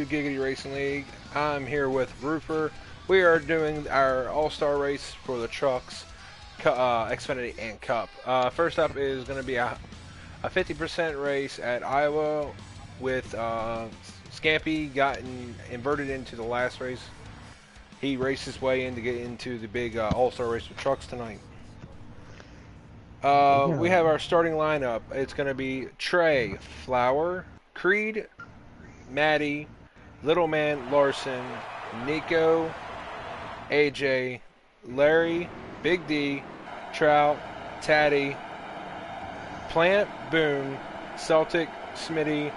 Giggity Racing League. I'm here with Roofer. We are doing our all-star race for the trucks, Xfinity and Cup. First up is going to be a 50% race at Iowa with Scampy gotten inverted into the last race. He raced his way in to get into the big all-star race with trucks tonight. We have our starting lineup. It's going to be Trey, Flower, Creed, Maddie, Little Man Larson, Nico, AJ, Larry, Big D, Trout, Taddy, Plant, Boone, Celtic, Smitty,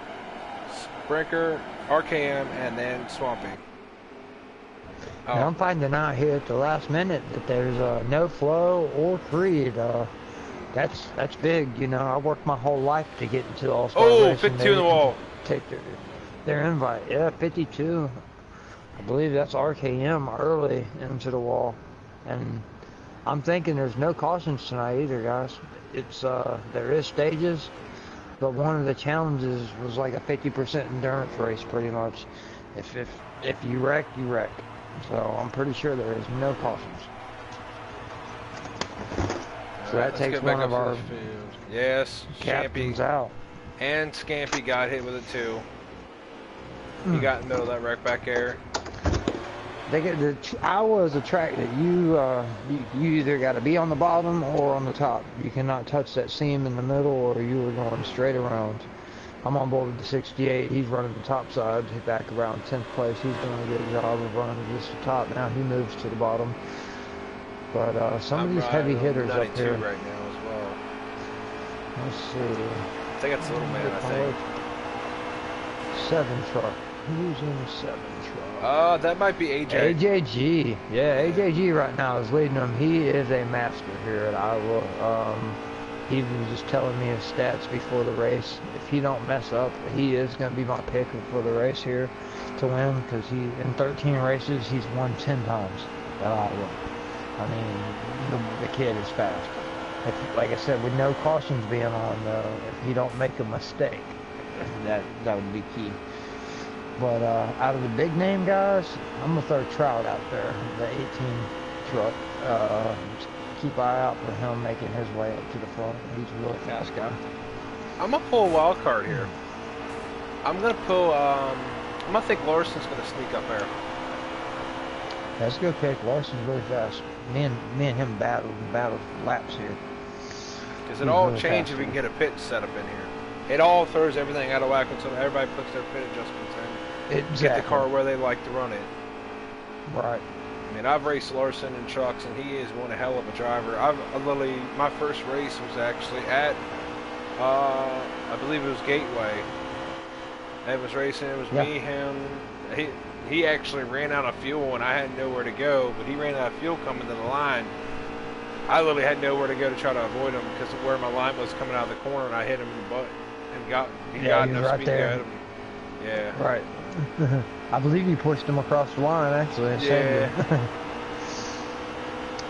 Sprinker, RKM, and then Swampy. And I'm finding out here at the last minute that there's no Flow or Creed. That's big, you know. I worked my whole life to get into the All-Star race. 52 in the wall. Take their invite. Yeah, 52. I believe that's RKM early into the wall. And I'm thinking there's no cautions tonight either, guys. It's there is stages, but one of the challenges was like a 50% endurance race, pretty much. If you wreck, you wreck. So I'm pretty sure there is no cautions. So that takes one of our Scampy captains out. And Scampy got hit with it too. He got in the middle of that wreck back there. Iowa is a track that you either got to be on the bottom or on the top. You cannot touch that seam in the middle, or you are going straight around. I'm on board with the 68. He's running the top side. He's back around 10th place. He's doing a good job of running just the top. Now he moves to the bottom. But some of these heavy hitters up here right now as well. Let's see. I think it's Little Man. I think 7 truck. Who's in the 7 truck? That might be AJ. AJG. Yeah, AJG right now is leading them. He is a master here at Iowa. He was just telling me his stats before the race. If he don't mess up, he is going to be my pick for the race here to win, because he, in 13 races, he's won 10 times at Iowa. I mean, the kid is fast. Like I said, with no cautions being on, if he don't make a mistake, that would be key. But out of the big name guys, I'm going to throw Trout out there, the 18 truck. Keep an eye out for him making his way up to the front. He's a really fast guy. I'm going to pull a wild card here. I'm going to pull, I'm going to think Larson's going to sneak up there. That's a good pick. Larson's really fast. Me and him battled laps here. Because it all really changes if we can get a pit set up in here. It all throws everything out of whack until everybody puts their pit adjustments in. Exactly. Get the car where they like to run it. Right. I mean, I've raced Larson in trucks, and he is one hell of a driver. My first race was actually at, I believe it was Gateway. I was racing. It was me, him. He actually ran out of fuel, and I had nowhere to go. But he ran out of fuel coming to the line. I literally had nowhere to go to try to avoid him because of where my line was coming out of the corner, and I hit him in the butt and he got enough speed to get him. Yeah. Right. I believe you pushed him across the line, actually. Yeah.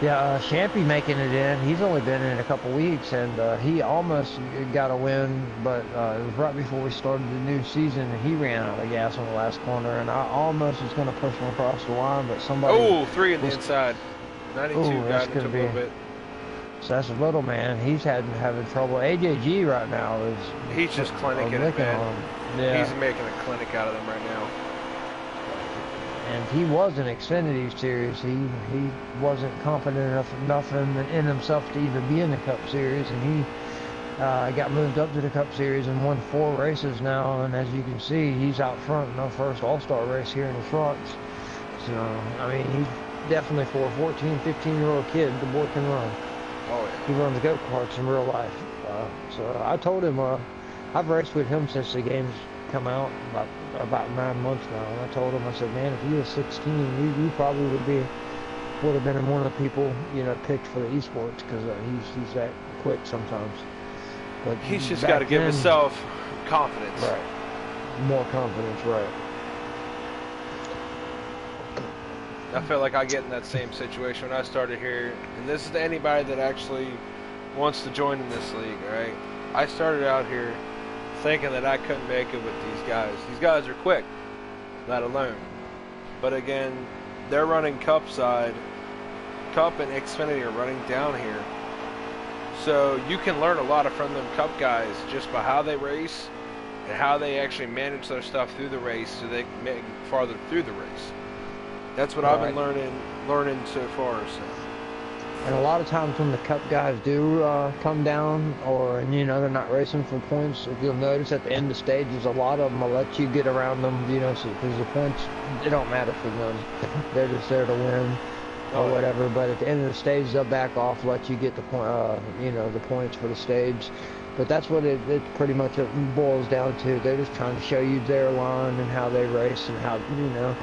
Yeah, Shampy making it in. He's only been in a couple weeks, and he almost got a win, but it was right before we started the new season, and he ran out of gas on the last corner, and I almost was going to push him across the line, but somebody... Oh, 3 in the inside. 92 got him, took a little bit. So that's a Little Man. He's having trouble. AJG right now is... He's just clinicking it, man. Yeah. He's making a clinic out of them right now. And he was in Xfinity Series. He wasn't confident enough in himself to even be in the Cup Series, and he got moved up to the Cup Series and won 4 races now. And as you can see, he's out front in our first All-Star race here in the trucks. So, I mean, he's definitely for a 14, 15-year-old kid, the boy can run. Oh, yeah. He runs go-karts in real life. So I told him, I've raced with him since the games come out, about 9 months now. And I told him, I said, man, if you were 16, you probably would have been one of the people, you know, picked for the esports, because he's that quick sometimes. But he's just got to give himself confidence. Right. More confidence, right. I feel like I get in that same situation when I started here, and this is to anybody that actually wants to join in this league, right? I started out here thinking that I couldn't make it with these guys. These guys are quick. let alone. But again, they're running Cup side. Cup and Xfinity are running down here. So you can learn a lot from them Cup guys just by how they race and how they actually manage their stuff through the race so they can make farther through the race. That's what I've been learning so far. So. And a lot of times when the Cup guys do come down, or you know they're not racing for points, if you'll notice at the end of stages, a lot of them will let you get around them, you know, because the points, it don't matter for them. They're just there to win or whatever. But at the end of the stage, they'll back off, let you get the point, you know, the points for the stage. But that's what it pretty much boils down to. They're just trying to show you their line and how they race and how, you know.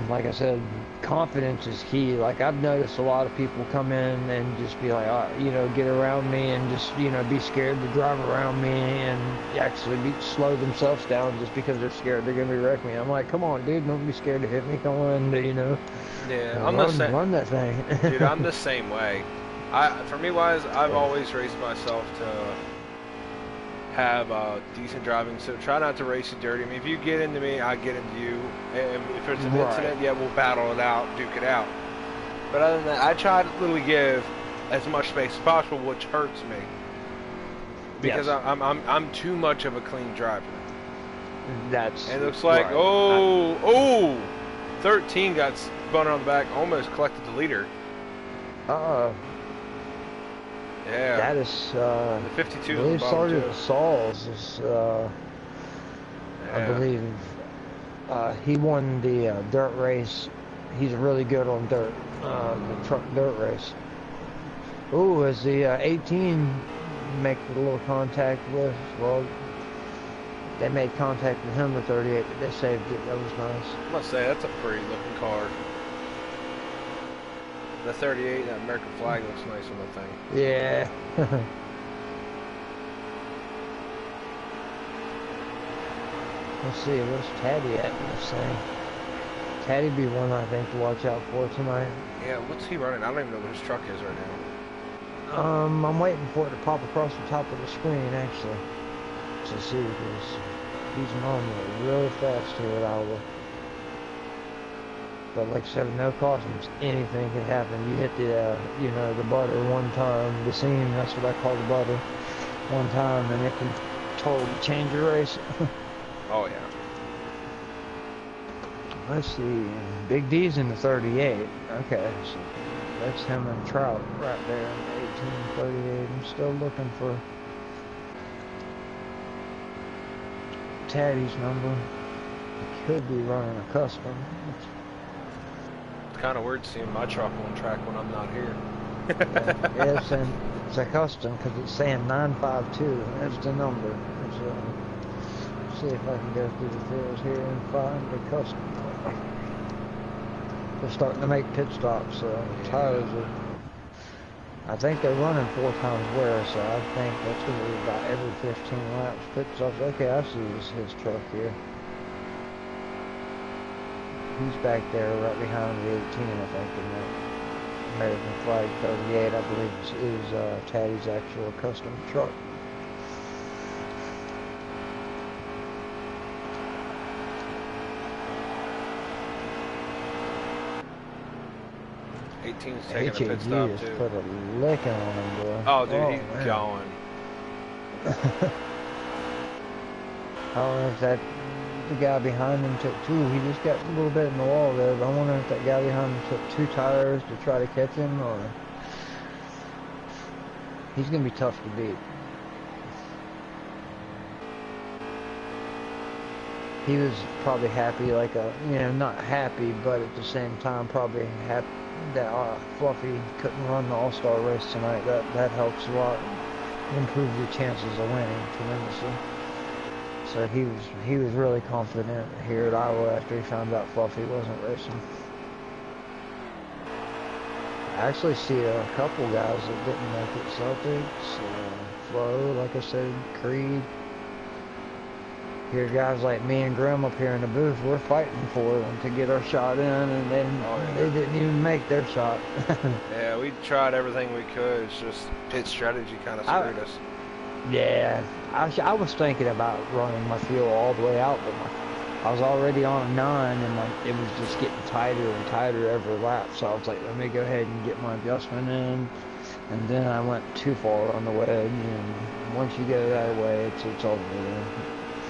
Like I said, confidence is key. Like I've noticed a lot of people come in and just be like, you know, get around me and just, you know, be scared to drive around me and actually slow themselves down just because they're scared they're going to wreck me. I'm like, come on, dude, don't be scared to hit me. Come on, you know. Yeah, run that thing. Dude, I'm the same way. For me, I've always raced myself to have decent driving, so try not to race you dirty. I mean, if you get into me, I get into you. And if it's an incident, yeah, we'll battle it out, duke it out. But other than that, I try to literally give as much space as possible, which hurts me because I'm too much of a clean driver. That's. And it looks like 13 got spun on the back, almost collected the leader. Yeah. That is, the 52 I believe Sergeant Sauls is, I believe, he won the dirt race. He's really good on dirt, the truck dirt race. Ooh, as the 18 make a little contact with, well, they made contact with him, the 38, but they saved it. That was nice. I must say, that's a pretty looking car. The 38, that American flag looks nice on the thing. Yeah. Let's see, where's Taddy at in this thing? Taddy be one I think to watch out for tonight. Yeah, what's he running? I don't even know what his truck is right now. I'm waiting for it to pop across the top of the screen actually to see, because he's normally really fast here at Iowa. But like I said, no cautions, anything can happen. You hit the, you know, the butter one time, the seam, that's what I call the butter, one time, and it can totally change your race. Oh, yeah. Let's see, Big D's in the 38. Okay, so that's him and Trout right there in the 1838. I'm still looking for Taddy's number. He could be running a custom. It's kind of weird seeing my truck on track when I'm not here. Yeah, it's a custom because it's saying 952. That's the number. So, let's see if I can go through the fields here and find the custom. They're starting to make pit stops. Tires are, I think they're running 4 times wear, so I think that's going to be about every 15 laps. Pit stops. Okay, I see his truck here. He's back there right behind the 18, I think, in that American flag 38, I believe is Taddy's actual custom truck. Taking a pit stop just too. Put a licking on him, boy. Oh, dude, he's going. I don't know if that the guy behind him took 2. He just got a little bit in the wall there, but I wonder if that guy behind him took 2 tires to try to catch him, or he's gonna be tough to beat. He was probably happy, like not happy, but at the same time probably happy that Fluffy couldn't run the All-Star race tonight. That helps a lot, improves your chances of winning tremendously. So he was really confident here at Iowa after he found out Fluffy wasn't racing. I actually see a couple guys that didn't make it. Celtics, Flo, like I said, Creed. Here guys like me and Grim up here in the booth, we're fighting for them to get our shot in, and then they didn't even make their shot. Yeah, we tried everything we could. It's just pit strategy kind of screwed us. Yeah, I was thinking about running my fuel all the way out, but I was already on a 9, and like it was just getting tighter and tighter every lap. So I was like, let me go ahead and get my adjustment in. And then I went too far on the wedge, and once you go that way, it's over.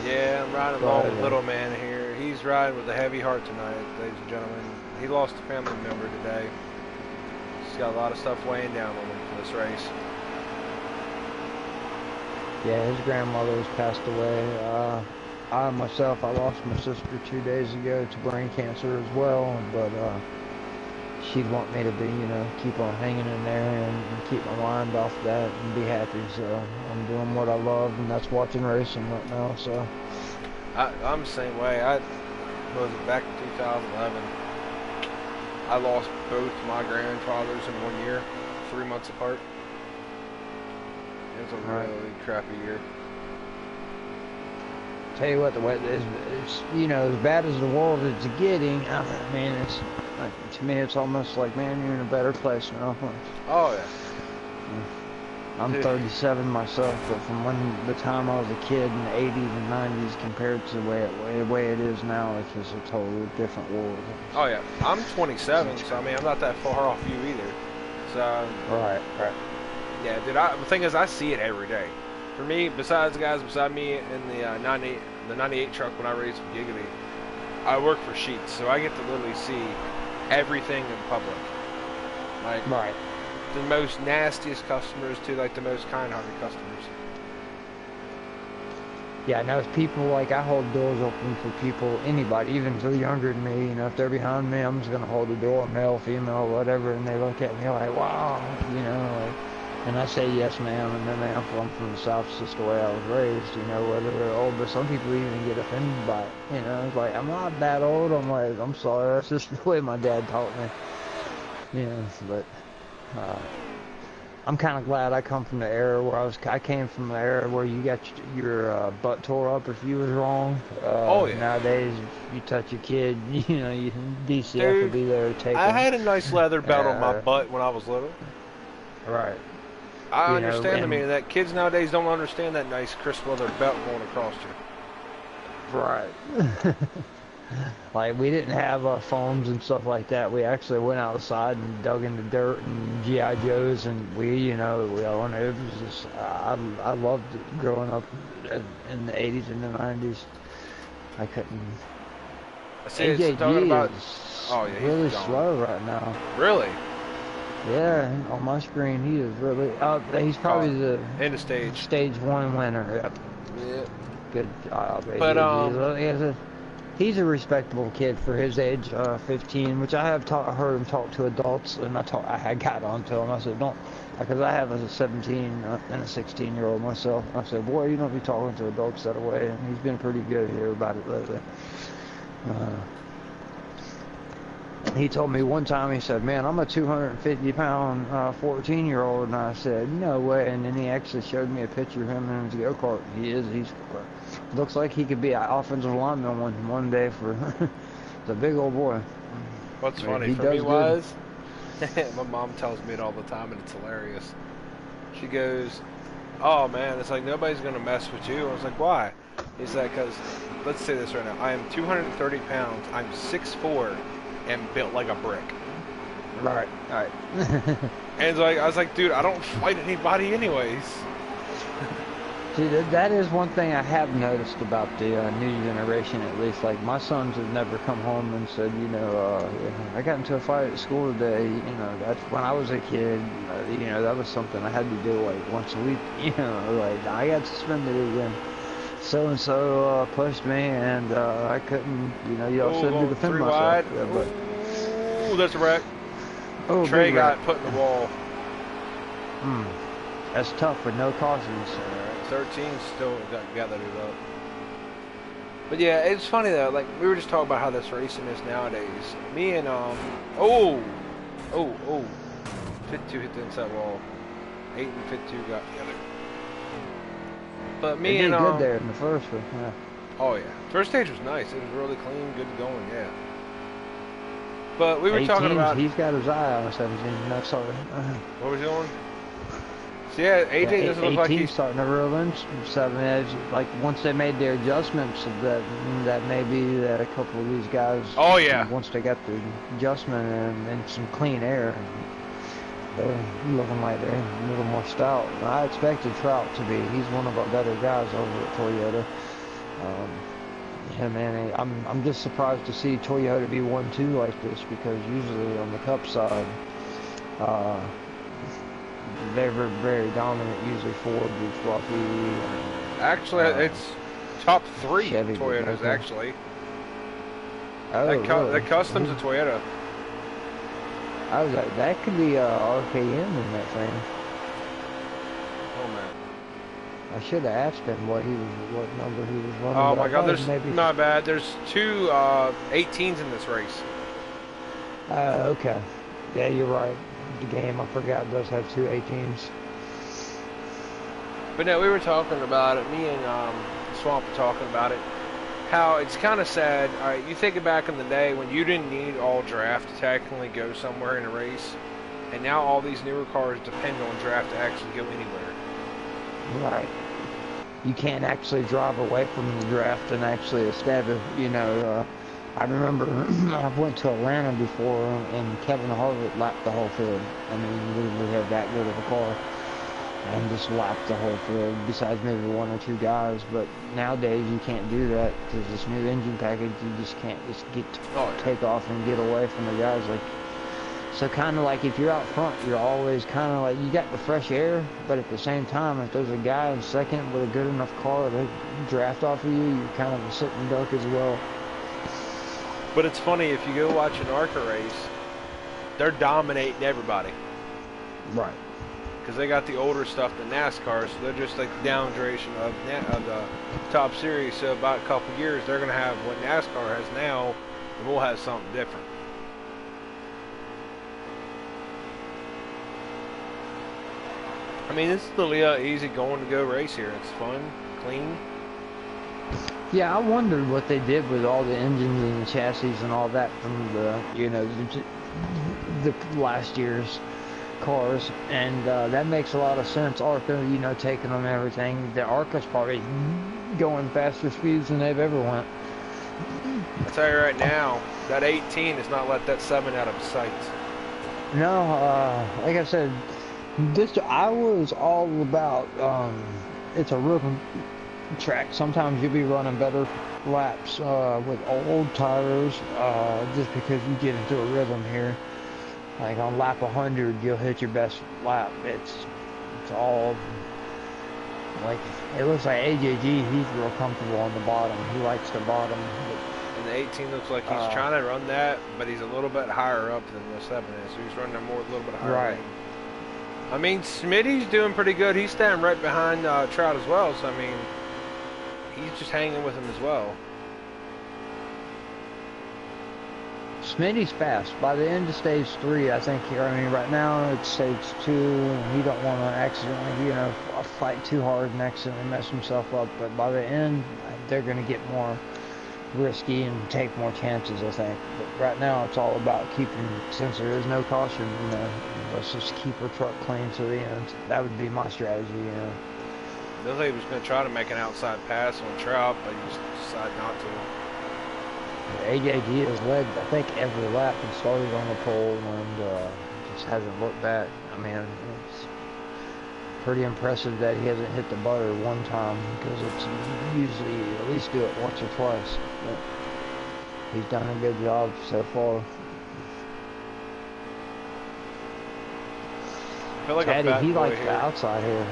Yeah, I'm riding along with little man here. He's riding with a heavy heart tonight, ladies and gentlemen. He lost a family member today. He's got a lot of stuff weighing down on him for this race. Yeah, his grandmother has passed away. I myself, I lost my sister 2 days ago to brain cancer as well, but she'd want me to be, keep on hanging in there and keep my mind off that and be happy. So I'm doing what I love, and that's watching racing right now. So I'm the same way. I was back in 2011. I lost both my grandfathers in 1 year, 3 months apart. It was a really crappy year. Tell you what, the way it's as bad as the world is getting. I mean, it's to me, it's almost like, man, you're in a better place now. Oh yeah. I'm 37 myself, but from the time I was a kid in the 80s and 90s compared to the way it is now, it's just a totally different world. Oh yeah, I'm 27, so I mean, I'm not that far off you either. So right. Yeah, dude. The thing is, I see it every day. For me, besides the guys beside me in the 98 truck when I race with Giggity, I work for Sheets, so I get to literally see everything in public. Like the most nastiest customers to like the most kind-hearted customers. Yeah, now it's people like I hold doors open for people, anybody, even if they're younger than me. If they're behind me, I'm just gonna hold the door, male, female, whatever, and they look at me like, wow, and I say yes, ma'am, and then I'm from the South, it's just the way I was raised, whether they're old, but some people even get offended by it, it's like, I'm not that old, I'm like, I'm sorry, that's just the way my dad taught me, but, I'm kind of glad I come from the era where I came from the era where you got your butt tore up if you was wrong. Oh yeah. Nowadays, if you touch a kid, DCF Dude, will be there to take I him. had a nice leather belt on my butt when I was little. Right. I understand the meaning that kids nowadays don't understand that nice crisp leather belt going across you. Right. Like, we didn't have phones and stuff like that. We actually went outside and dug in the dirt and G.I. Joes, and we all know it was just, I loved it growing up in the 80s and the 90s. I couldn't. I see it's talking about. Oh yeah, he's really gone. slow right now. Really? Yeah, on my screen he is really. He's probably the end of stage 1 winner. Yep. Yeah. Good job. But he's a respectable kid for his age, 15, which I have heard him talk to adults, and I had got on to him. I said, don't, because I have a 17 and a 16-year-old myself. I said, boy, you don't be talking to adults that way, and he's been pretty good here about it lately. He told me one time, he said, man, I'm a 250-pound 14-year-old, and I said, no way, and then he actually showed me a picture of him in his go-kart. He's looks like he could be an offensive lineman one day for the big old boy. What's funny for me was, my mom tells me it all the time, and it's hilarious. She goes, oh man, it's like nobody's going to mess with you. I was like, why? He's like, because, let's say this right now, I am 230 pounds, I'm 6'4", and built like a brick. Right. And I was like, dude, I don't fight anybody anyways. See, that is one thing I have noticed about the new generation, at least. Like, my sons have never come home and said, I got into a fight at school today. That's when I was a kid. That was something I had to do like once a week. Like I got suspended again. So and so pushed me, and I couldn't. Y'all said to defend myself. Ooh, that's a wreck. Oh, Trey got put in the wall. That's tough with no cautions. 13 still got gathered it up. But yeah, it's funny though. Like we were just talking about how this racing is nowadays. Me and 52 hit the inside wall. 8 and 52 got together. But me and good there in the first one. Yeah. Oh yeah, first stage was nice. It was really clean, good going. Yeah. But we were talking about. He's got his eye on 17. No, sorry. What was he on? So yeah, Yeah, AJ doesn't look like 18 he's. starting to roll in. 7 edge. Like once they made their adjustments, that maybe that a couple of these guys, Oh yeah. once they got the adjustment and some clean air, they're looking like they're a little more stout. I expected Trout to be. He's one of our better guys over at Toyota. Um, yeah, man, I'm just surprised to see Toyota be 1-2 like this, because usually on the Cup side, uh, they're very dominant. Usually Ford beats Rocky. Actually, it's top 3 Chevy Toyotas. okay. Actually, Oh, really? that custom's a Toyota. I was like, that could be RKM in that thing. Oh man. I should have asked him what number he was running. Oh but my I God, thought there's maybe. not bad. There's 2 18s in this race. Okay. Yeah, you're right. The game, I forgot, does have 2 18s. But no, we were talking about it. Me and Swamp were talking about it. How it's kind of sad. All right, you think back in the day when you didn't need all draft to technically go somewhere in a race, and now all these newer cars depend on draft to actually go anywhere. Right. You can't actually drive away from the draft and actually establish, I remember I went to Atlanta before, and Kevin Harvick lapped the whole field. I mean, we had that good of a car, and just lapped the whole field, besides maybe 1 or 2 guys. But nowadays you can't do that, because this new engine package, you just can't just take off and get away from the guys. Like, so kind of like if you're out front, you're always kind of like, you got the fresh air, but at the same time, if there's a guy in second with a good enough car to draft off of you, you're kind of a sitting duck as well. But it's funny, if you go watch an ARCA race, they're dominating everybody. Right. Because they got the older stuff than NASCAR, so they're just like the down generation of the top series. So about a couple years, they're going to have what NASCAR has now, and we'll have something different. I mean, it's really easy going to go race here. It's fun, clean. Yeah, I wondered what they did with all the engines and the chassis and all that from the last year's cars, and that makes a lot of sense. ARCA, taking on everything. The ARCA's probably going faster speeds than they've ever went. I'll tell you right now, that 18 has not let that 7 out of sight. No, like I said, I was all about, it's a rhythm track. Sometimes you'll be running better laps with old tires, just because you get into a rhythm here. Like on lap 100, you'll hit your best lap. It's all like, it looks like AJG. He's real comfortable on the bottom. He likes the bottom. And the 18 looks like he's trying to run that, but he's a little bit higher up than the 7 is, so he's running a little bit higher. Right. I mean, Smitty's doing pretty good. He's standing right behind Trout as well, so I mean, he's just hanging with him as well. Smitty's fast. By the end of stage 3, I think, right now it's stage 2, and he don't want to accidentally, fight too hard and accidentally mess himself up. But by the end, they're going to get more risky and take more chances, I think. But right now, it's all about keeping, since there is no caution, let's just keep our truck clean to the end. That would be my strategy, Looks like he was going to try to make an outside pass on Trout, but he just decided not to. AJG has led, I think, every lap and started on the pole, and just hasn't looked back. I mean, it's pretty impressive that he hasn't hit the butter one time, because it's usually at least do it once or twice. But he's done a good job so far. I feel like Taddy, he likes here. the outside here.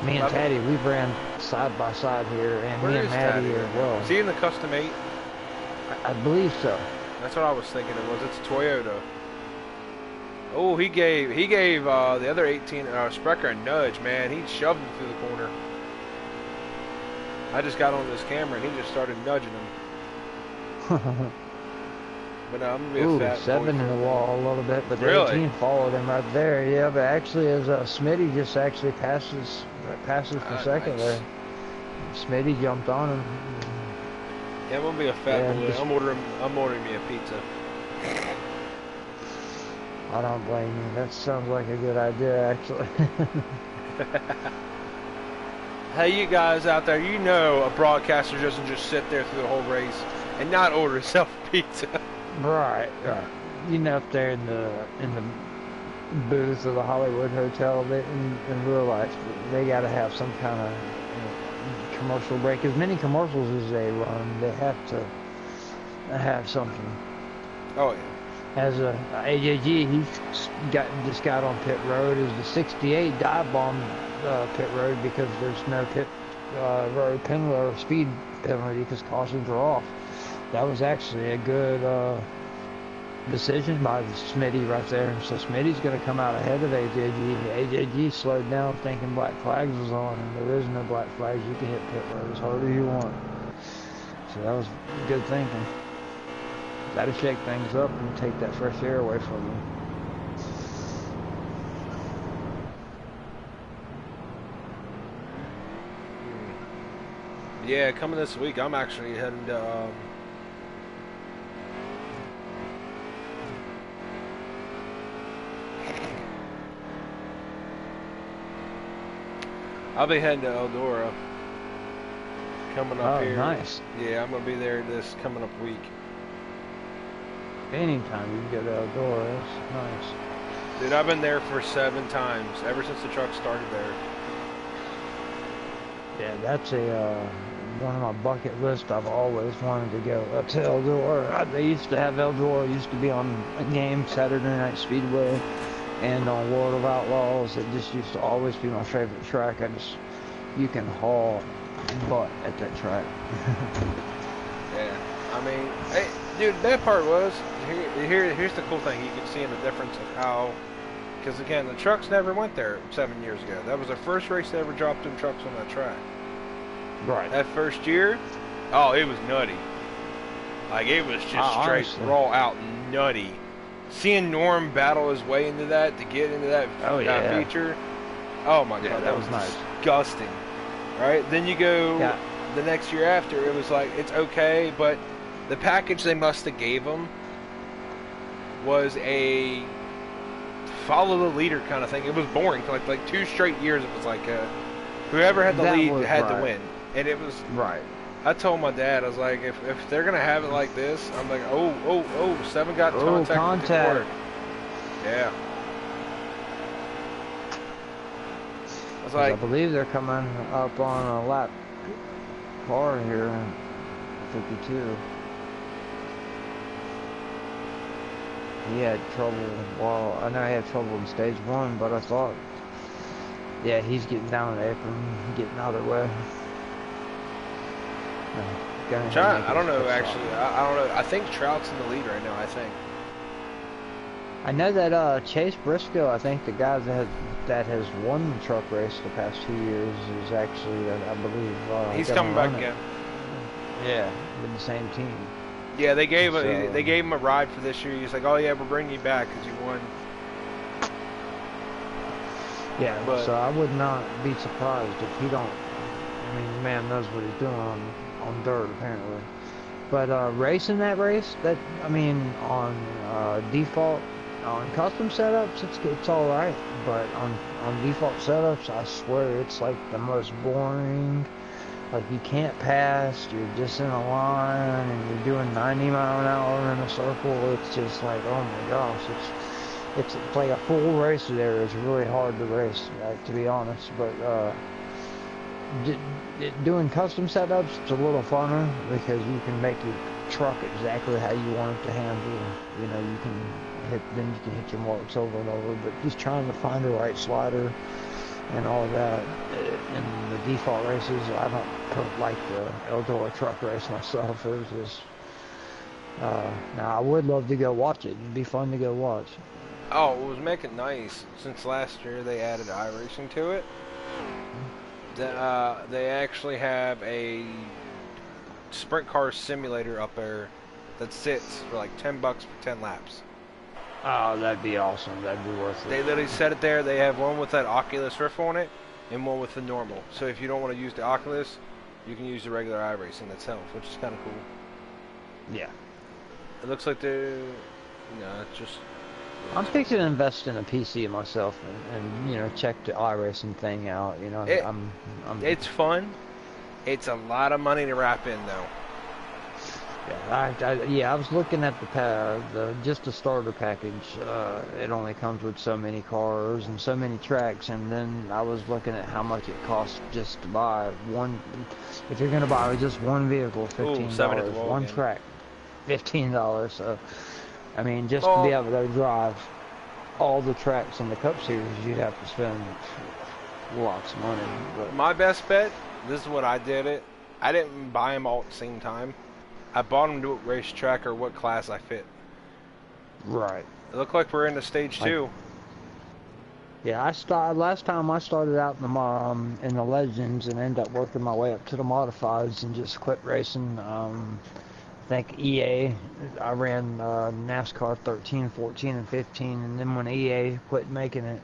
Me and Taddy, we've ran side by side here, and me and Maddie as well. Is he in the Custom 8? I believe so. That's what I was thinking it was. It's Toyota. Oh, he gave the other 18 Sprecher a nudge, man. He shoved him through the corner. I just got on this camera and he just started nudging him. But no, I'm gonna be a fat 7 in the wall a little bit, but the really? 18 followed him right there. Yeah, but actually, as Smitty just actually passes for second nice. there. Smitty jumped on him. Yeah, I'm gonna be a fat boy. I'm ordering me a pizza. I don't blame you. That sounds like a good idea, actually. Hey, you guys out there, you know a broadcaster doesn't just sit there through the whole race and not order himself pizza. Right, right. You know, up there in the booth of the Hollywood Hotel, in real life, they got to have some kind of commercial break. As many commercials as they run, they have to have something. Oh yeah. As a AJG, just got on pit road as the 68 dive bomb pit road because there's no pit road penalty or speed penalty because cautions are off. That was actually a good decision by Smitty right there. So Smitty's going to come out ahead of AJG. AJG slowed down thinking black flags was on, and there is no black flags. You can hit pit road as hard as you want. So that was good thinking. That'll shake things up and take that fresh air away from you. Yeah, coming this week, I'm actually heading to. I'll be heading to Eldora. Coming up here. Nice. Yeah, I'm gonna be there this coming up week. Anytime you can go to Eldora, that's nice. Dude, I've been there for 7 times ever since the truck started there. Yeah, that's one of my bucket lists. I've always wanted to go up to Eldora. They used to have Eldora. Used to be on a game Saturday Night Speedway and on World of Outlaws. It just used to always be my favorite track. You can haul butt at that track. Yeah, I mean, hey, dude, that part was here's the cool thing. You can see in the difference of how, because again, the trucks never went there 7 years ago. That was the first race they ever dropped them trucks on that track. Right. That first year, oh, it was nutty. Like, it was just straight honestly. raw out nutty. Seeing Norm battle his way into that to get into that feature, oh my god, that was nice. disgusting. Right? Then you go the next year after, it was like, it's okay, but the package they must have gave them was a follow the leader kind of thing. It was boring for like 2 straight years. It was like whoever had the lead had to win, and it was right. I told my dad, I was like, if they're gonna have it like this, I'm like, oh, 7 got contact with the car. Yeah. I was like, I believe they're coming up on a lap car here in 52. He had trouble. Well, I know he had trouble in stage 1, but I thought, yeah, he's getting down the apron, getting out of the way. I don't know, actually. I don't know. I think Trout's in the lead right now, I think. I know that Chase Briscoe, I think the guy that has won the truck race the past 2 years, is actually, I believe... he's coming back again. Yeah, with the same team. Yeah, they gave him a ride for this year. He's like, oh yeah, we're bringing you back because you won. Yeah, but so I would not be surprised if he don't... I mean, the man knows what he's doing on dirt, apparently. But racing that race, on default, on custom setups, it's all right. But on default setups, I swear it's like the most boring. Like, you can't pass, you're just in a line, and you're doing 90 mile an hour in a circle. It's just like, oh my gosh, it's like a full race there. It's really hard to race, to be honest. But doing custom setups, it's a little funner because you can make your truck exactly how you want it to handle. You know, you can hit your marks over and over. But just trying to find the right slider and all that in the default races, I don't like the Eldora truck race myself. It was just now I would love to go watch it. It'd be fun to go watch. Oh, it was making nice since last year they added iRacing to it. They actually have a sprint car simulator up there that sits for like $10 for 10 laps. Oh, that'd be awesome. That'd be worth it. They literally set it there. They have one with that Oculus Rift on it and one with the normal. So if you don't want to use the Oculus, you can use the regular iRacing itself, which is kind of cool. Yeah. It looks like it's just I'm thinking to invest in a PC myself and you know check the iRacing thing out. You know, It I'm it's fun. It's a lot of money to wrap in though. yeah, I was looking at the just the starter package. It only comes with so many cars and so many tracks, and then I was looking at how much it costs just to buy one. If you're gonna buy just one vehicle, Ooh, fifteen seven at the dollars. wall One again. track, $15. So, I mean, just to be Well, able to drive all the tracks in the Cup Series, you'd have to spend lots of money. But my best bet. This is what I did. I didn't buy them all at the same time. I bought them to what racetrack or what class I fit. right. It looked like we're in the stage Like, 2. yeah, I started last time I started out in the Legends and ended up working my way up to the modifieds and just quit racing. I think EA, I ran NASCAR 13, 14, and 15, and then when EA quit making it,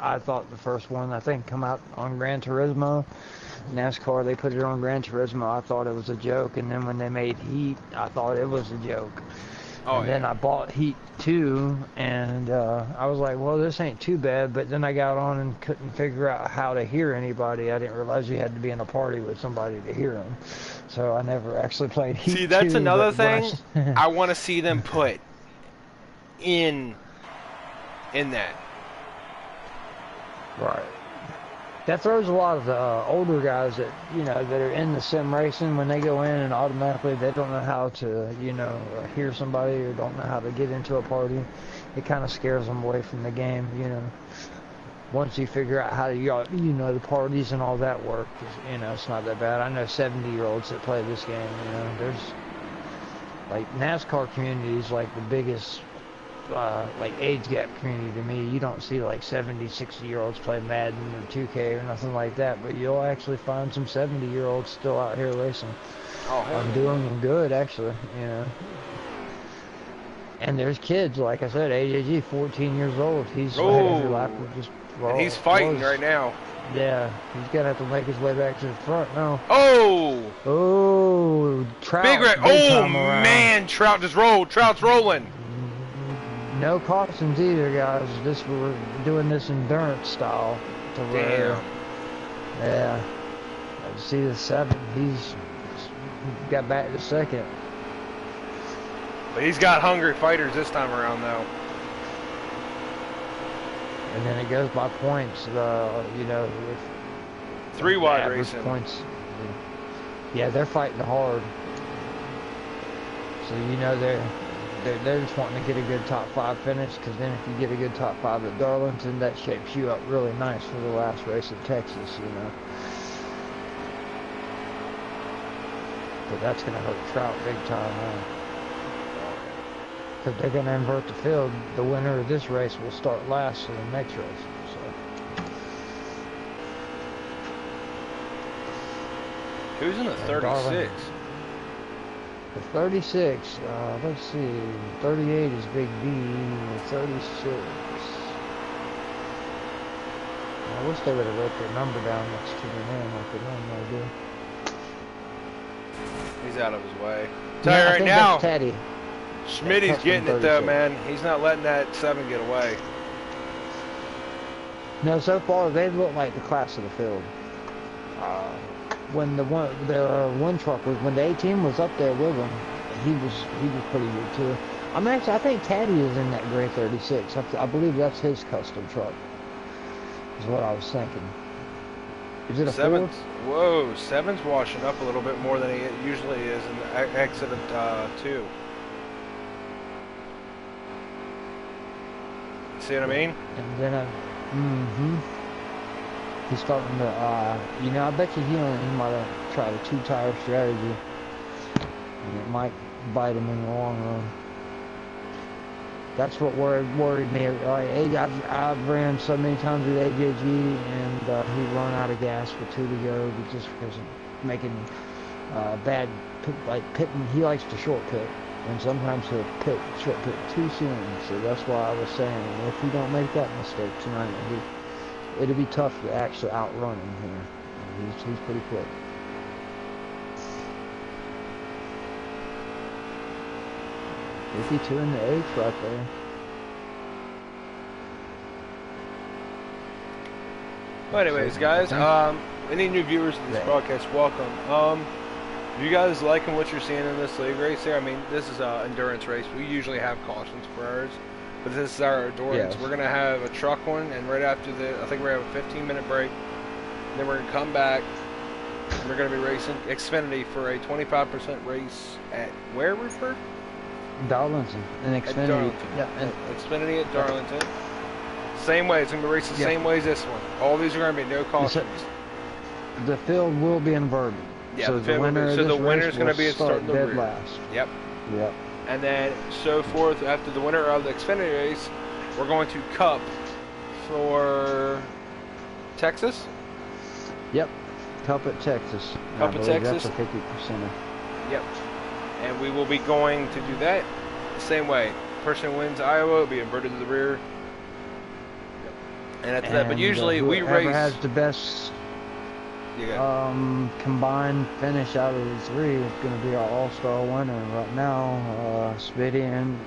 I thought the first one I think come out on Gran Turismo. NASCAR, they put it on Gran Turismo. I thought it was a joke, and then when they made Heat, I thought it was a joke. Oh And then yeah. I bought Heat 2, and I was like, well, this ain't too bad. But then I got on and couldn't figure out how to hear anybody. I didn't realize you had to be in a party with somebody to hear them. So I never actually played Heat See, that's 2, another but when I... thing I want to see them put in that. Right. That throws a lot of the older guys that you know that are in the sim racing when they go in and automatically they don't know how to hear somebody or don't know how to get into a party. It kind of scares them away from the game. You know, once you figure out how to the parties and all that work, it's not that bad. I know 70-year-olds that play this game. You know, there's like NASCAR community is like the biggest like age gap community to me. You don't see like 70, 60-year-olds play Madden or 2K or nothing like that, but you'll actually find some 70-year-olds still out here racing. Oh hell I'm yeah. doing them good actually, And there's kids, like I said, AJG, 14 years old. He's ahead of your lap. Oh, and he's fighting right now. Yeah, he's gonna have to make his way back to the front now. Oh, Oh, big Trout, red. big Oh time around. man, Trout just rolled. Trout's rolling. No cautions either, guys. We're doing this endurance style to where, Damn. yeah. I see the 7. He's got back to second. But he's got hungry fighters this time around though. And then it goes by points. With 3 wide average racing. points. Yeah, they're fighting hard. So they're just wanting to get a good top 5 finish, because then if you get a good top 5 at Darlington, that shapes you up really nice for the last race at Texas, But that's going to hurt Trout big time now. Because they're going to invert the field. The winner of this race will start last in the next race. So. Who's in the 36? The 36, let's see, 38 is Big B, the 36. I wish they would have wrote their number down next to the name like they normally do. He's out of his way. Tell No, you I right think now, that's Teddy. Schmitty's That's getting it 36. though, man. He's not letting that 7 get away. No, so far they look like the class of the field. When the one truck when the 18 was up there with him, he was pretty good too. I think Taddy is in that gray 36. I believe that's his custom truck. Is what I was thinking. Is it a 7's, 4? whoa, 7's washing up a little bit more than he usually is in the exit of 2. See what I mean? And then he's starting to, I bet you he might have tried a 2-tire strategy, and it might bite him in the long run. That's what worried me. I've ran so many times with AJG, and he run out of gas with 2 to go, just because of making bad, pitting. He likes to short pit, and sometimes he'll short pit too soon. So that's why I was saying, if he don't make that mistake tonight, it'll be tough to actually outrun him here. He's pretty quick. 52 in the 8th right there. But anyways, guys, any new viewers to this broadcast, welcome. You guys liking what you're seeing in this league race here? I mean, this is an endurance race. We usually have cautions for ours, but this is our endurance. Yes. We're gonna have a truck one, and right after I think we're gonna have a 15-minute break. And then we're gonna come back. And we're gonna be racing Xfinity for a 25% race at where, Rupert? Darlington and Xfinity. Darlington. Yeah. Xfinity at Darlington. Same way. It's gonna be racing the same way as this one. All these are gonna be no cautions. The field will be inverted. Yeah, so the winner's going to be starting the rear. Last. Yep. Yep. And then so forth after the winner of the Xfinity race, we're going to Cup for Texas. Yep. Cup at Texas. Cup at Texas. That's a 50%. Yep. And we will be going to do that the same way. Person who wins Iowa will be inverted to the rear. Yep. And that's that. But usually we race. Whoever has the best combined finish out of the three is going to be our all-star winner. Right now, Spitty and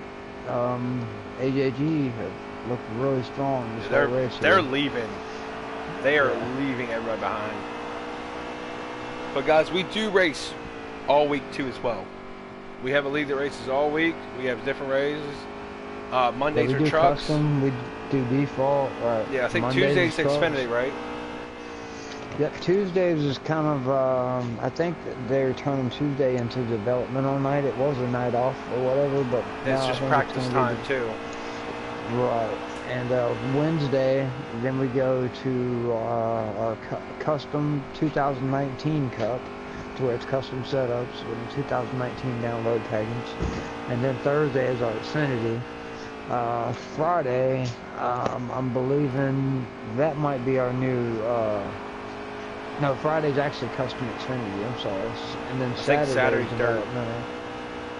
AJG have looked really strong this whole race. They're leaving. They are leaving everybody behind. But guys, we do race all week too as well. We have a league that races all week. We have different races. Mondays are trucks. Custom, we do default. Yeah, I think Mondays Tuesday's Xfinity, right? Yep, Tuesdays is kind of, I think they're turning Tuesday into developmental night. It was a night off or whatever, but it's just practice time too. Right. And Wednesday, then we go to our custom 2019 Cup, to where it's custom setups with the 2019 download package. And then Thursday is our Xfinity. Friday, I'm believing that might be our new... No, Friday's actually custom Xfinity, I'm sorry. And then Saturday's dirt.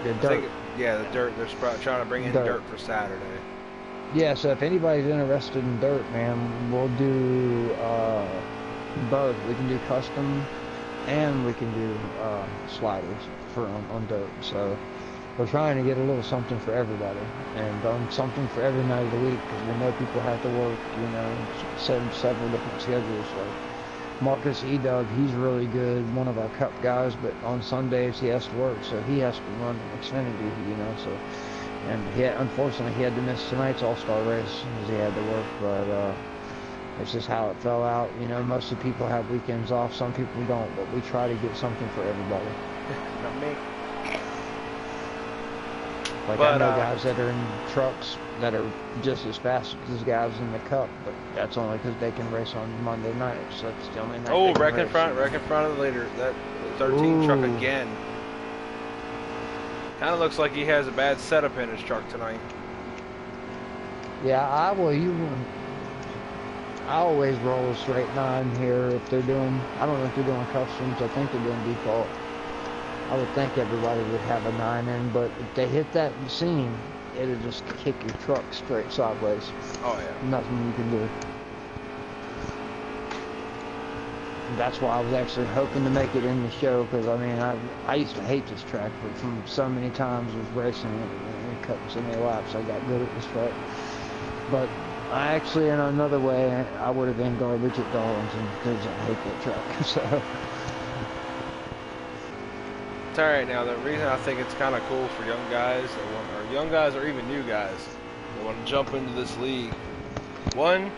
The dirt. The dirt. They're trying to bring in dirt for Saturday. Yeah, so if anybody's interested in dirt, man, we'll do both. We can do custom and we can do sliders on dirt. So we're trying to get a little something for everybody and something for every night of the week, because we know people have to work, several different schedules. So Marcus E-Dub, he's really good, one of our Cup guys, but on Sundays he has to work, so he has to run Xfinity, so, and unfortunately he had to miss tonight's All-Star race because he had to work, but it's just how it fell out. Most of the people have weekends off, some people don't, but we try to get something for everybody. Not me. I know guys that are in trucks that are just as fast as guys in the Cup, but that's only because they can race on Monday nights. So that's the only night. Oh, wreck in front of the leader. That 13 truck again. Kind of looks like he has a bad setup in his truck tonight. Yeah, I always roll a straight 9 here if they're doing. I don't know if they're doing customs. I think they're doing default. I would think everybody would have a 9 in, but if they hit that seam, it'll just kick your truck straight sideways. Oh yeah. Nothing you can do. That's why I was actually hoping to make it in the show, because I used to hate this track, but from so many times with racing it and cutting so many laps, I got good at this track. But I actually, in another way, I would have been garbage at Darlington because I hate that track. So. It's alright now. The reason I think it's kind of cool for young guys, or even new guys that want to jump into this league. One,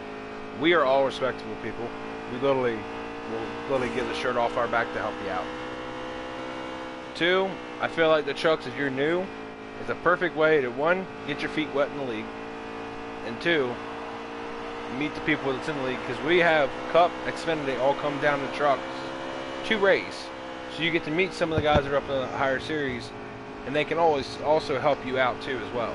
we are all respectable people. We will literally get the shirt off our back to help you out. Two, I feel like the trucks, if you're new, it's a perfect way to, one, get your feet wet in the league, and two, meet the people that's in the league, because we have Cup, Xfinity all come down to trucks to race. So you get to meet some of the guys that are up in the higher series, and they can always also help you out too as well.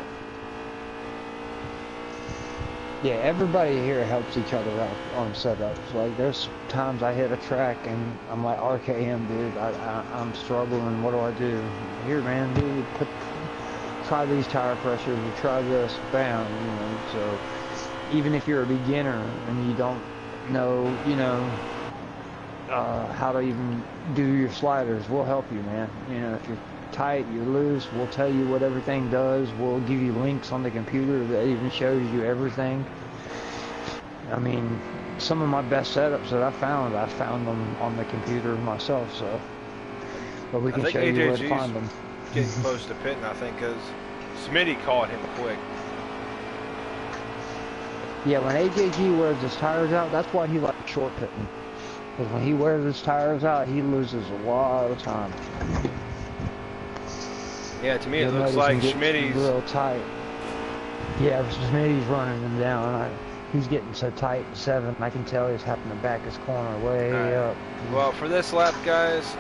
Yeah, everybody here helps each other out on setups. Like, there's times I hit a track and I'm like, RKM, dude, I'm struggling. What do I do? Here, man, dude, try these tire pressures or try this, bam, So even if you're a beginner and you don't know, how to even do your sliders, we'll help you, man. If you're tight, you're loose, we'll tell you what everything does. We'll give you links on the computer that even shows you everything. I mean, some of my best setups that I found them on the computer myself, so. But we I can think show you where to AJG's find them. getting close to pitting, I think, because Smitty caught him quick. Yeah, when AJG wears his tires out, that's why he likes short pitting. Because when he wears his tires out, he loses a lot of time. Yeah, to me You'll it looks notice like him get Schmitty's... real tight. Yeah, Schmitty's running him down. He's getting so tight, 7. I can tell he's having to back his corner way up. Well, for this lap, guys,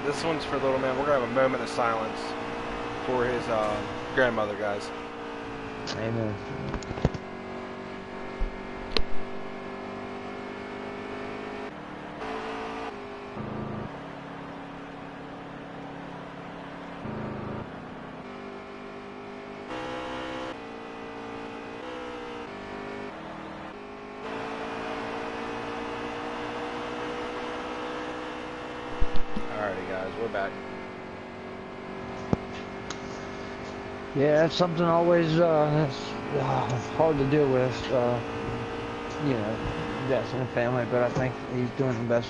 this one's for little man. We're going to have a moment of silence for his grandmother, guys. Amen. Alrighty, guys, we're back. Yeah, it's something always that's hard to deal with. You know, death in the family, but I think he's doing the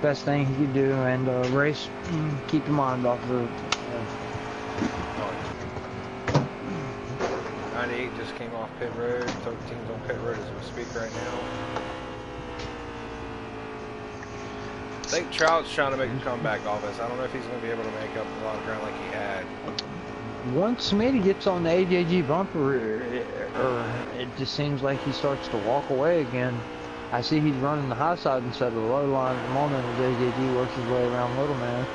best thing he can do, and race, keep your mind off of it. 98 just came off pit road. 13's on pit road as we speak right now. I think Trout's trying to make a comeback off us. I don't know if he's going to be able to make up a lot of ground like he had. Once Smitty gets on the AJG bumper, it just seems like he starts to walk away again. I see he's running the high side instead of the low line at the moment as AJG works his way around Little Man.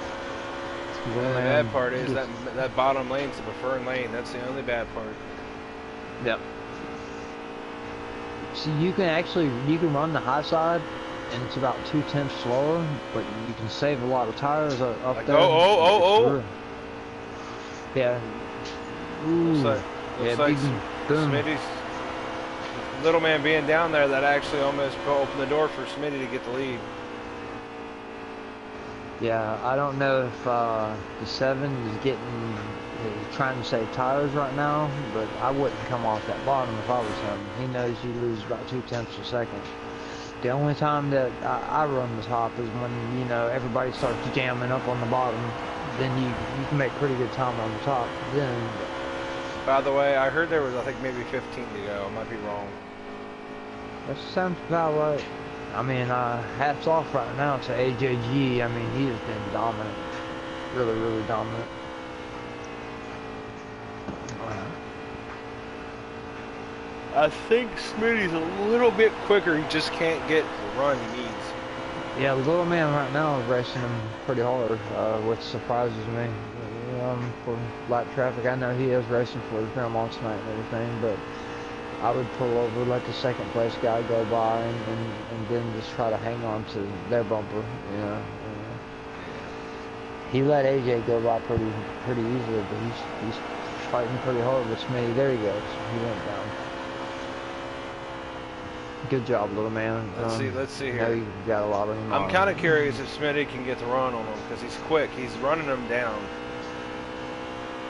The bad part is that bottom lane's the preferred lane. That's the only bad part. Yep. See, you can run the high side, and it's about 2/10 slower, but you can save a lot of tires up like, there. Oh! Yeah. Ooh. Looks like Smitty's little man being down there, that actually almost opened the door for Smitty to get the lead. Yeah, I don't know if the 7 is trying to save tires right now, but I wouldn't come off that bottom if I was him. He knows you lose about 2/10 a second. The only time that I run the top is when, you know, everybody starts jamming up on the bottom. Then you can make pretty good time on the top. Then. By the way, I heard there was, I think, maybe 15 to go. I might be wrong. That sounds about right. I mean, hats off right now to AJG. I mean, he has been dominant. Really, really dominant. I think Smitty's a little bit quicker. He just can't get the run he needs. Yeah, the little man right now is racing him pretty hard, which surprises me. For lap traffic, I know he is racing for his grandma tonight and everything, but I would pull over, let the second place guy go by, and then just try to hang on to their bumper. You know, he let AJ go by pretty easily, but he's fighting pretty hard with Smitty. There he goes. He went down. Good job, little man. Let's see I here. know you got a lot of him. I'm kind of curious if Smitty can get the run on him because he's quick. He's running him down.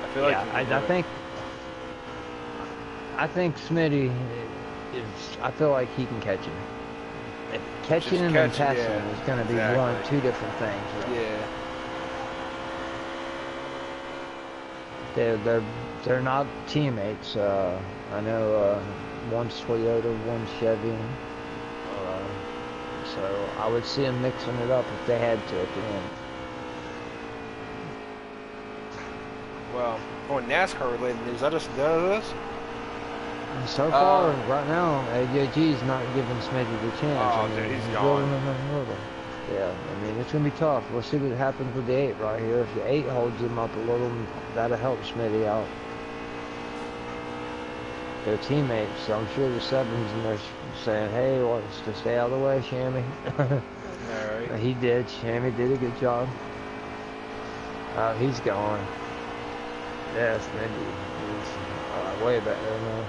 I feel like I think Smitty is. I feel like he can catch him. Catching him and passing him is going to be two different things. Yeah. They're not teammates. I know one's Toyota, one's Chevy. So I would see them mixing it up if they had to at the end. Well, on NASCAR related news, I just noticed this. So far, right now, AJG's not giving Smitty the chance. Oh, dude, he's gone. Yeah, I mean, it's going to be tough. We'll see what happens with the 8 right here. If the 8 holds him up a little, that'll help Smitty out. They're teammates, so I'm sure the 7's in there saying, hey, wants to stay out of the way, Shammy. Alright. He did. Shammy did a good job. He's gone. Yeah, Smitty is way back there now.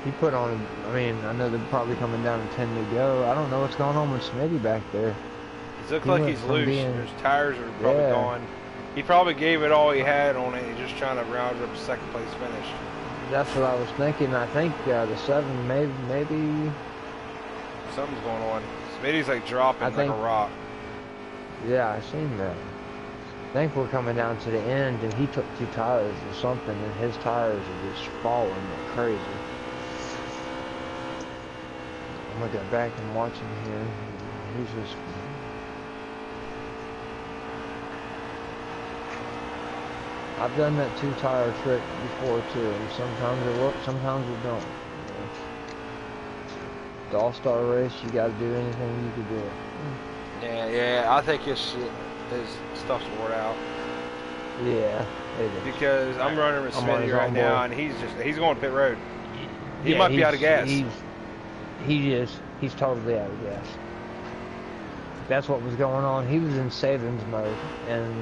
He put on, I mean, I know they're probably coming down to 10 to go. I don't know what's going on with Smitty back there. It looks like he's loose. His tires are probably gone. He probably gave it all he had on it. He's just trying to round up a second place finish. That's what I was thinking. I think the 7 maybe. Something's going on. Smitty's like dropping like a rock. Yeah, I seen that. I think we're coming down to the end, and he took 2 tires or something, and his tires are just falling like crazy. I'm gonna get back and watch him here. He's just. I've done that 2-tire trick before too. Sometimes it works, sometimes it don't. The All-Star race, you gotta do anything you can do it. Yeah, I think his stuff's wore out. Yeah, it is. Because I'm running with Smitty right now, and he's going to pit road. He Yeah, might be out of gas. He's totally out of gas. That's what was going on. He was in savings mode, and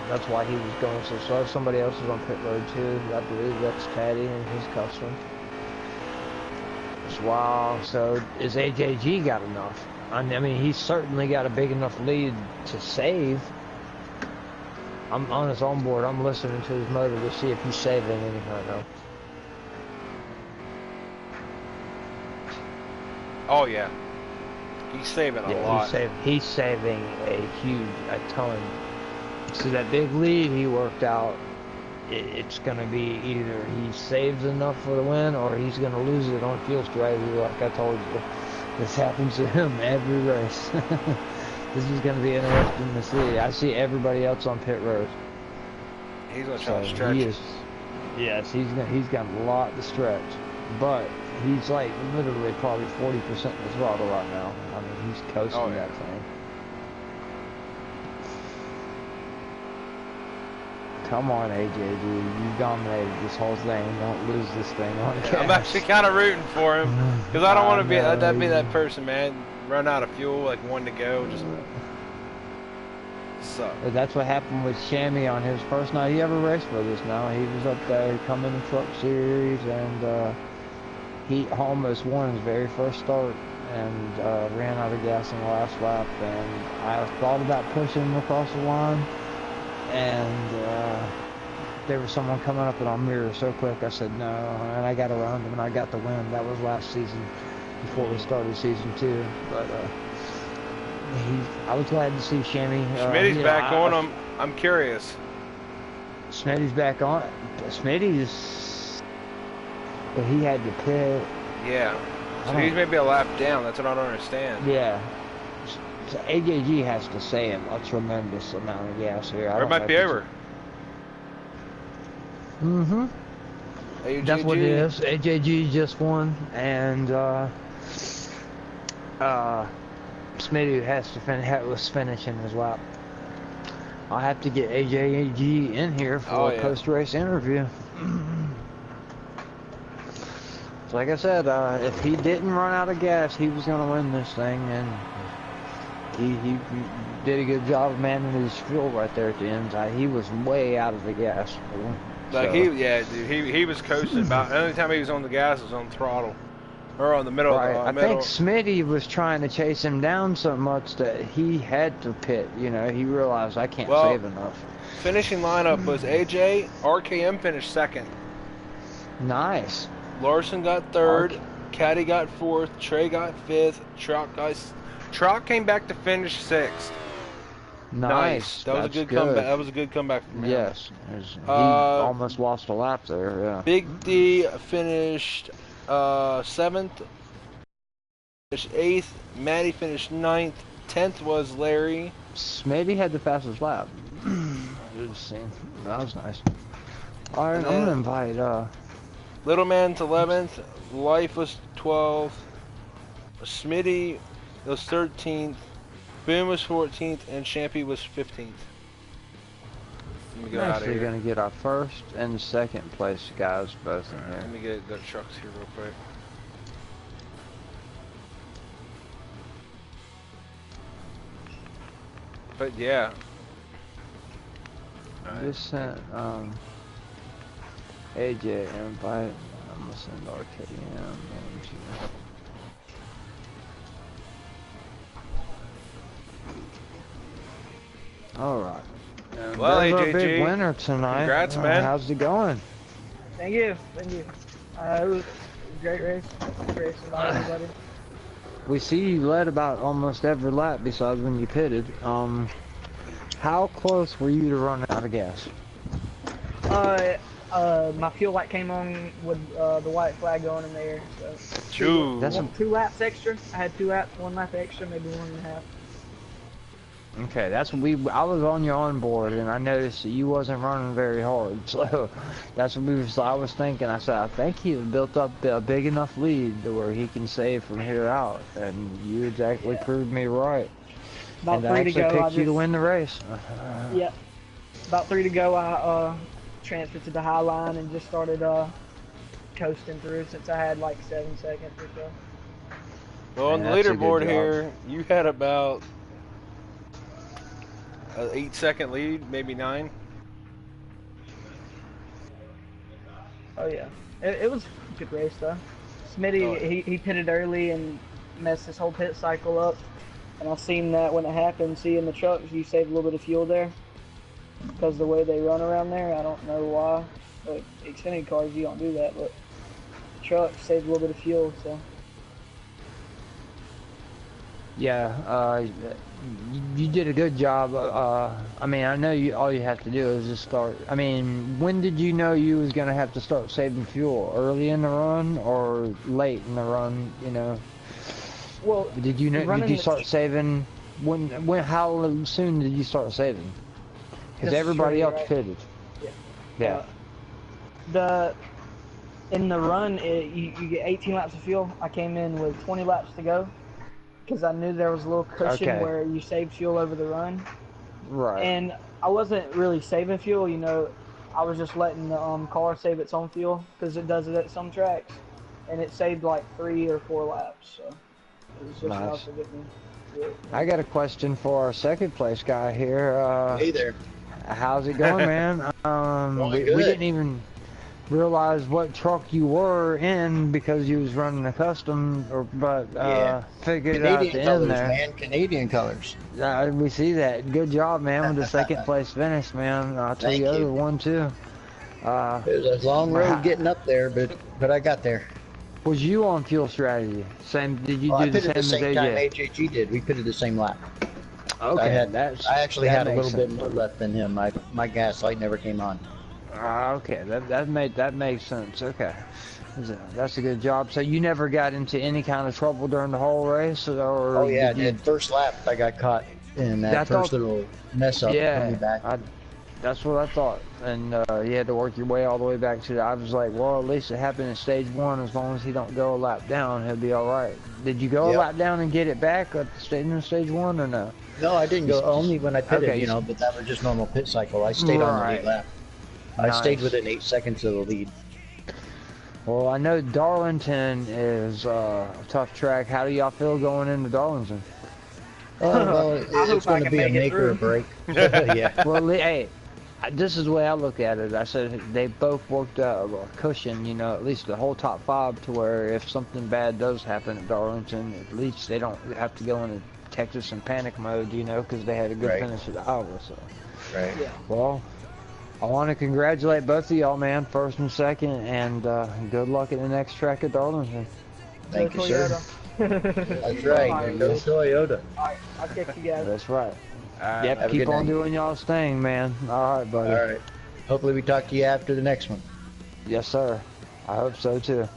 that's why he was going so slow. Somebody else was on pit road too. I believe that's Taddy and his custom. Wow. So is AJG got enough? I mean, he's certainly got a big enough lead to save. I'm on his onboard. I'm listening to his motor to see if he's saving any kind of. Oh yeah, he's saving a lot. He's saving a ton. So that big lead he worked out, it's gonna be either he saves enough for the win or he's gonna lose it on fuel strategy. Like I told you, this happens to him every race. This is gonna be interesting to see. I see everybody else on pit road. He's gonna try to stretch. Yes, he's got a lot to stretch, but he's like literally probably 40% of the throttle right now. I mean, he's coasting that thing. Come on, AJG, you dominated this whole thing. Don't lose this thing on gas. I'm actually kind of rooting for him because I don't want to be that person, man. Run out of fuel, like 1 to go, just suck. That's what happened with Shammy on his first night he ever raced with us. Now he was up there coming in the truck series, and he almost won his very first start and ran out of gas in the last lap. And I thought about pushing him across the line, and there was someone coming up in our mirror so quick. I said no, and I got around him and I got the win. That was last season, before we started season 2. But I was glad to see Shammy. Smitty's back on him. I'm curious. Smitty's back on. Smitty's, but he had to pit. Yeah. So he's maybe a lap down. That's what I don't understand. Yeah. So AJG has to save a tremendous amount of gas here. Or it might be over. Mm-hmm. That's what it is. AJG just won, and Smitty was finishing his lap. I'll have to get AJG in here for a post-race interview. So like I said, if he didn't run out of gas, he was going to win this thing, and he did a good job of managing his fuel right there at the end. He was way out of the gas. Like he was coasting. About the only time he was on the gas was on the throttle. Or on the middle. Right. I think Smitty was trying to chase him down so much that he had to pit. You know, he realized I can't save enough. Finishing lineup was AJ, RKM finished second. Nice. Larson got third, Caddy got fourth, Trey got fifth, Trout came back to finish sixth. Nice. That was a good comeback. That was a good comeback from him. Yes. He almost lost a lap there. Yeah. Big D finished 7th, finished 8th, Matty finished 9th, 10th was Larry. Smitty had the fastest lap. That was nice. Alright, I'm going to invite... Little Man's 11th, Life was 12th, Smitty was 13th, Boom was 14th, and Champy was 15th. We're actually going to get our first and second place guys both in here. Let me get the trucks here real quick. But yeah. Just sent AJ invite. I'm going to send RKM. Alright. Well, There's our big AJG, winner tonight. congrats, man. How's it going? Thank you. Thank you. It was a great race. Good race by everybody. We see you led about almost every lap besides when you pitted. How close were you to running out of gas? My fuel light came on with the white flag going in there. So True. That's 2 laps extra. I had 2 laps, 1 lap extra, maybe 1.5. Okay, that's what I was on your onboard and I noticed that you wasn't running very hard, so that's what I was thinking. I said, I think he built up a big enough lead to where he can save from here out, and you exactly proved me right. About and 3 I to actually go. picked you to win the race. Yeah. About 3 to go. I transferred to the high line and just started coasting through since I had like 7 seconds or so. Well, on the That's a good leaderboard job. here, you had about an 8-second lead, maybe 9. Oh yeah, it was a good race though. Smitty, Oh, yeah. he pitted early and messed his whole pit cycle up. And I seen that when it happened. See, in the trucks, you save a little bit of fuel there because the way they run around there. I don't know why. But Xfinity cars, you don't do that. But trucks save a little bit of fuel, so. Yeah, you did a good job. I mean, I know all you have to do is just start. I mean, when did you know you was gonna have to start saving fuel? Early in the run or late in the run? You know. Well, Did you know? Did you start saving? How soon did you start saving? Because everybody else pitted. Yeah. Yeah. In the run, you get 18 laps of fuel. I came in with 20 laps to go because I knew there was a little cushion where you save fuel over the run. Right. And I wasn't really saving fuel, you know. I was just letting the car save its own fuel because it does it at some tracks, and it saved like 3 or 4 laps. So it was just enough to get me. I got a question for our second place guy here. Hey there. How's it going, man? We didn't even realize what truck you were in because you was running a custom, but figured it out at the end there. Man, Canadian colors. We see that. Good job, man, with the second place finish, man. I'll tell you the other one too. It was a long road getting up there, but I got there. Was you on fuel strategy? Same? Did you do the same as AJ? Time AJG did. We pitted the same lap. Okay, I actually had a little bit more left than him. My gas light never came on. Okay, that makes sense. Okay, that's a good job. So you never got into any kind of trouble during the whole race, or? Oh yeah, did first lap I got caught in that first little mess up. Yeah, back. that's what I thought. And you had to work your way all the way back to. I was like, well, at least it happened in stage 1. As long as he don't go a lap down, he'll be all right. Did you go a lap down and get it back at in stage 1 or no? No, I didn't go. Only when I pitted, but that was just normal pit cycle. I stayed on the lead lap. I stayed within 8 seconds of the lead. Well, I know Darlington is a tough track. How do y'all feel going into Darlington? Oh, well, it's going to be a make or a break. Yeah. Well, hey, this is the way I look at it. I said they both worked out a cushion, at least the whole top 5, to where if something bad does happen at Darlington, at least they don't have to go into Texas in panic mode, because they had a good finish at Iowa. So. Right. Yeah. Well, I want to congratulate both of y'all, man, first and second, and good luck at the next track at Darlington. Thank you, sir. That's right. Go Toyota. I'll catch you guys. That's right. Yep, keep on doing y'all's thing, man. All right, buddy. All right. Hopefully we talk to you after the next one. Yes, sir. I hope so, too.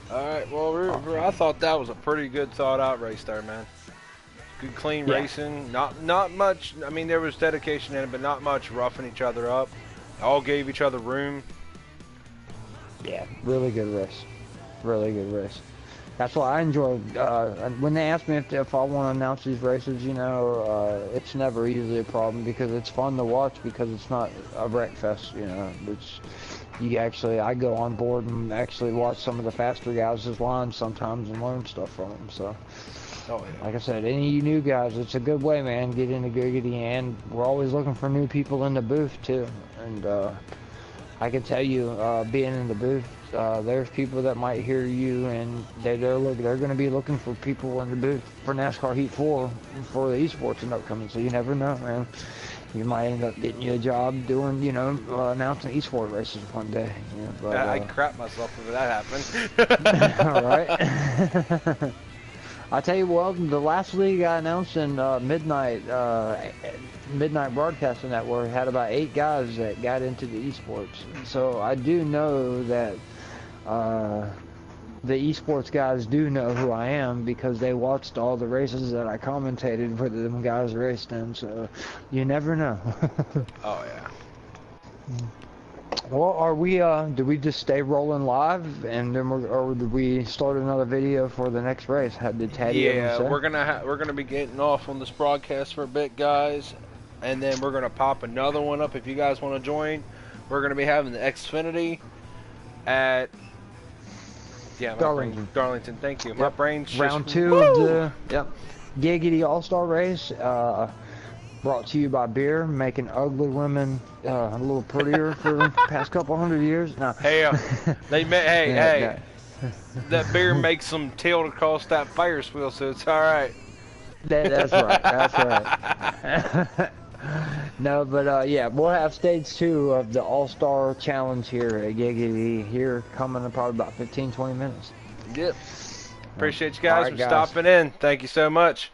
Alright, well, I thought that was a pretty good thought-out race there, man. Good, clean racing. Not much. I mean, there was dedication in it, but not much roughing each other up. All gave each other room. Yeah, really good race. Really good race. That's why I enjoy. When they ask me if I want to announce these races, it's never usually a problem because it's fun to watch because it's not a wreck fest. I go on board and actually watch some of the faster guys' lines sometimes and learn stuff from them. So. Like I said, any of you new guys, it's a good way, man. Get into Giggity, and we're always looking for new people in the booth too. And I can tell you, being in the booth, there's people that might hear you, and they're going to be looking for people in the booth for NASCAR Heat 4 for the esports and upcoming. So you never know, man. You might end up getting you a job doing, you know, announcing esports races one day. You know, but, I'd crap myself if that happened. all right. I tell you what, the last league I announced in Midnight Broadcasting Network had about 8 guys that got into the esports. So I do know that the esports guys do know who I am because they watched all the races that I commentated where them guys raced in. So you never know. Oh yeah. Well, are we? Do we just stay rolling live, and then or do we start another video for the next race? How did Taddy? Yeah, we're gonna be getting off on this broadcast for a bit, guys, and then we're gonna pop another one up if you guys want to join. We're gonna be having the Xfinity at Darlington. Thank you. Yep. My brain's round just, 2 of the Giggity All-Star race. Brought to you by beer, making ugly women a little prettier for the past couple hundred years. No. Hey, that beer makes them tilt across that Ferris wheel, so it's all right. That's right. That's right. No, but yeah, we'll have stage 2 of the All-Star Challenge here at Giggity here coming in probably about 15-20 minutes. Yep. Appreciate you guys right, for stopping in. Thank you so much.